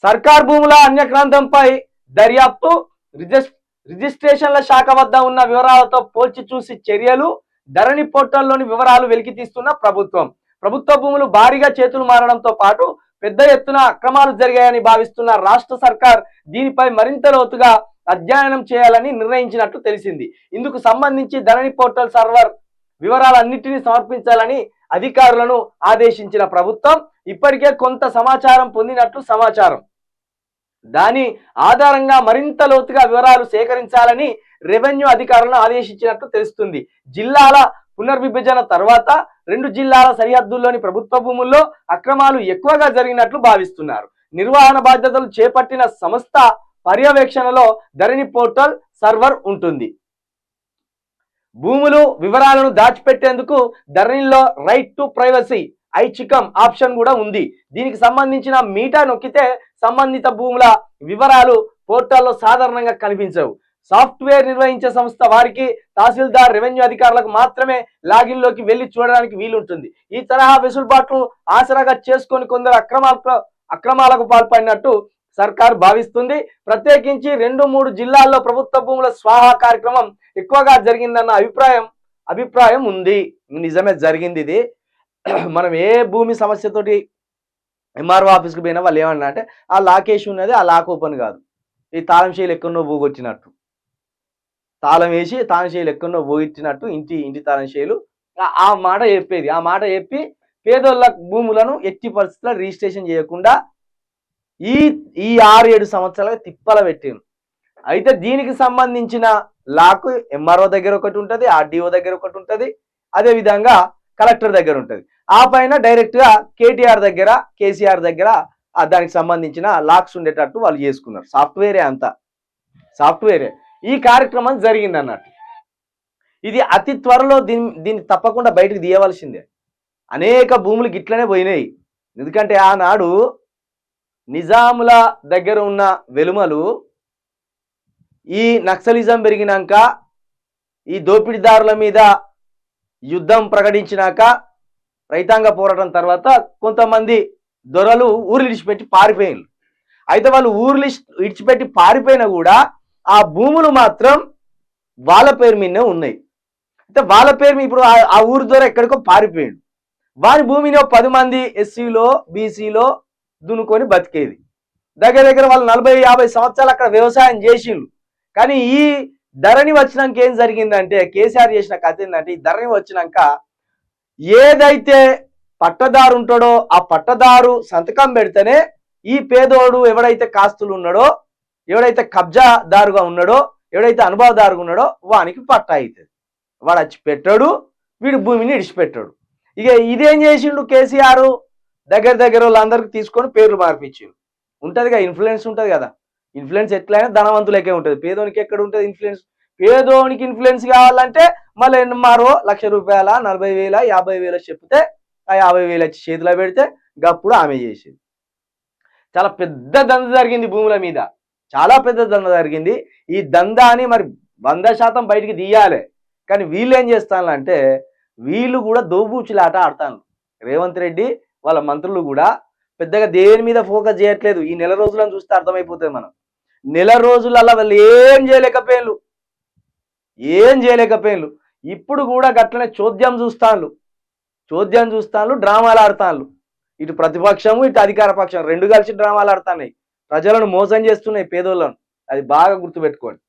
సర్కార్ భూముల అన్యక్రాంతంపై దర్యాప్తు రిజిస్ట్రేషన్ల శాఖ వద్ద ఉన్న వివరాలతో పోల్చి చూసి చర్యలు. ధరణి పోర్టల్లోని వివరాలు వెలికి తీస్తున్న ప్రభుత్వ భూములు భారీగా చేతులు మారడంతో పాటు పెద్ద ఎత్తున అక్రమాలు జరిగాయని భావిస్తున్న రాష్ట్ర సర్కార్ దీనిపై మరింత లోతుగా అధ్యయనం చేయాలని నిర్ణయించినట్టు తెలిసింది. ఇందుకు సంబంధించి ధరణి పోర్టల్ సర్వర్ వివరాలన్నింటినీ సమర్పించాలని అధికారులను ఆదేశించిన ప్రభుత్వం ఇప్పటికే కొంత సమాచారం పొందినట్లు సమాచారం. దాని ఆధారంగా మరింత లోతుగా వివరాలు సేకరించాలని రెవెన్యూ అధికారులను ఆదేశించినట్లు తెలుస్తుంది. జిల్లాల పునర్విభజన తర్వాత 2 జిల్లాల సరిహద్దుల్లోని ప్రభుత్వ భూముల్లో అక్రమాలు ఎక్కువగా జరిగినట్లు భావిస్తున్నారు. నిర్వహణ బాధ్యతలు చేపట్టిన సంస్థ పర్యవేక్షణలో ధరణి పోర్టల్ సర్వర్ ఉంటుంది. భూములు వివరాలను దాచిపెట్టేందుకు ధరణిలో రైట్ టు ప్రైవసీ ఐచ్ఛికం ఆప్షన్ కూడా ఉంది. దీనికి సంబంధించిన మీటా నొక్కితే సంబంధిత భూముల వివరాలు పోర్టల్లో సాధారణంగా కనిపించవు. సాఫ్ట్వేర్ నిర్వహించే సంస్థ వారికి తహసీల్దార్ రెవెన్యూ అధికారులకు మాత్రమే లాగిన్లోకి వెళ్లి చూడడానికి వీలుంటుంది. ఈ తరహా వెసులుబాట్లు ఆసరాగా చేసుకొని కొందరు అక్రమాలకు పాల్పడినట్టు సర్కార్ భావిస్తుంది. ప్రత్యేకించి 2-3 జిల్లాల్లో ప్రభుత్వ భూముల స్వాహా కార్యక్రమం ఎక్కువగా జరిగిందన్న అభిప్రాయం ఉంది. నిజమే జరిగింది ఇది. మనం ఏ భూమి సమస్యతోటి ఎంఆర్ఓ ఆఫీస్కి పోయినా వాళ్ళు ఏమన్నా అంటే ఆ లాకేషన్ ఉన్నది, ఆ లాక్ ఓపెన్ కాదు, ఈ తాళం శైలి ఎక్కడో పోగొచ్చినట్టు, తాళం వేసి తాళం శైలి ఎక్కడో పోగొచ్చినట్టు ఇంటి తాళం శైలు ఆ మాట చెప్పేది. ఆ మాట చెప్పి పేదోళ్ళ భూములను ఎట్టి పరిస్థితుల్లో రిజిస్ట్రేషన్ చేయకుండా ఈ 6-7 సంవత్సరాలుగా తిప్పల పెట్టాను. అయితే దీనికి సంబంధించిన లాక్ ఎంఆర్ఓ దగ్గర ఒకటి ఉంటుంది, ఆర్డీఓ దగ్గర ఒకటి ఉంటుంది, అదేవిధంగా కలెక్టర్ దగ్గర ఉంటుంది. ఆ పైన డైరెక్ట్గా కేటీఆర్ దగ్గర కేసీఆర్ దగ్గర దానికి సంబంధించిన లాక్స్ ఉండేటట్టు వాళ్ళు చేసుకున్నారు. సాఫ్ట్వేరే అంతా, సాఫ్ట్వేరే. ఈ కార్యక్రమం జరిగింది అన్నట్టు. ఇది అతి త్వరలో దీన్ని తప్పకుండా బయటకు తీయవలసిందే. అనేక భూములు గిట్లనే పోయినాయి. ఎందుకంటే ఆనాడు నిజాముల దగ్గర ఉన్న వెలుమలు ఈ నక్సలిజం పెరిగినాక, ఈ దోపిడీదారుల మీద యుద్ధం ప్రకటించినాక, రైతాంగ పోరాటం తర్వాత కొంతమంది దొరలు ఊర్లు ఇడిచిపెట్టి పారిపోయారు. అయితే వాళ్ళు ఊర్లు ఇడిచిపెట్టి పారిపోయినా కూడా ఆ భూములు మాత్రం వాళ్ళ పేరు మీదనే ఉన్నాయి. అయితే వాళ్ళ పేరు ఇప్పుడు ఆ ఊరు దొర ఎక్కడికో పారిపోయాడు. వారి భూమిని 10 మంది ఎస్సీలో బీసీలో దున్నుకొని బతికేది. దగ్గర వాళ్ళు 40-50 సంవత్సరాలు అక్కడ వ్యవసాయం చేసిండ్రు. కానీ ఈ ధరణి వచ్చినాక ఏం జరిగిందంటే, కేసీఆర్ చేసిన కథ ఏంటంటే, ఈ ధరణి వచ్చినాక ఏదైతే పట్టదారు ఉంటాడో ఆ పట్టదారు సంతకం పెడితేనే ఈ పేదోడు ఎవడైతే కాస్తులు ఉన్నాడో, ఎవడైతే కబ్జాదారుగా ఉన్నాడో, ఎవడైతే అనుభవదారుగా ఉన్నాడో వానికి పట్టా అవుతుంది. వాడు వచ్చి పెట్టాడు, వీడి భూమిని ఇడిచిపెట్టాడు. ఇక ఇదేం చేసిండు కేసీఆర్, దగ్గర వాళ్ళందరికీ తీసుకొని పేర్లు మార్పించిండు. ఉంటుందిగా, ఇన్ఫ్లుయెన్స్ ఉంటుంది కదా. ఇన్ఫ్లుయెన్స్ ఎట్లయినా ధనవంతులకే ఉంటుంది, పేదోనికి ఎక్కడ ఉంటుంది ఇన్ఫ్లుయెన్స్? పేదోనికి ఇన్ఫ్లుయెన్స్ కావాలంటే మళ్ళీ ఎంఆర్ఓ ₹1,00,000, 40,000, 50,000 చెప్తే ఆ 50,000 వచ్చి చేతిలో పెడితే గప్పుడు ఆమె చేసేది. చాలా పెద్ద దంద జరిగింది భూముల మీద, చాలా పెద్ద దంద జరిగింది. ఈ దందాని మరి 100% బయటికి తీయాలి. కానీ వీళ్ళు ఏం చేస్తానంటే, వీళ్ళు కూడా దోబూచులాట ఆడతాను. రేవంత్ రెడ్డి వాళ్ళ మంత్రులు కూడా పెద్దగా దేని మీద ఫోకస్ చేయట్లేదు. ఈ నెల రోజులను చూస్తే అర్థమైపోతుంది. మనం నెల రోజులలో వాళ్ళు ఏం చేయలేకపోయారు. ఇప్పుడు కూడా గట్లనే చోద్యం చూస్తాను, డ్రామాలు ఆడతాను. ఇటు ప్రతిపక్షము ఇటు అధికార పక్షం 2 కలిసి డ్రామాలు ఆడుతున్నాయి. ప్రజలను మోసం చేస్తున్నాయి, పేదోళ్ళను. అది బాగా గుర్తుపెట్టుకోండి.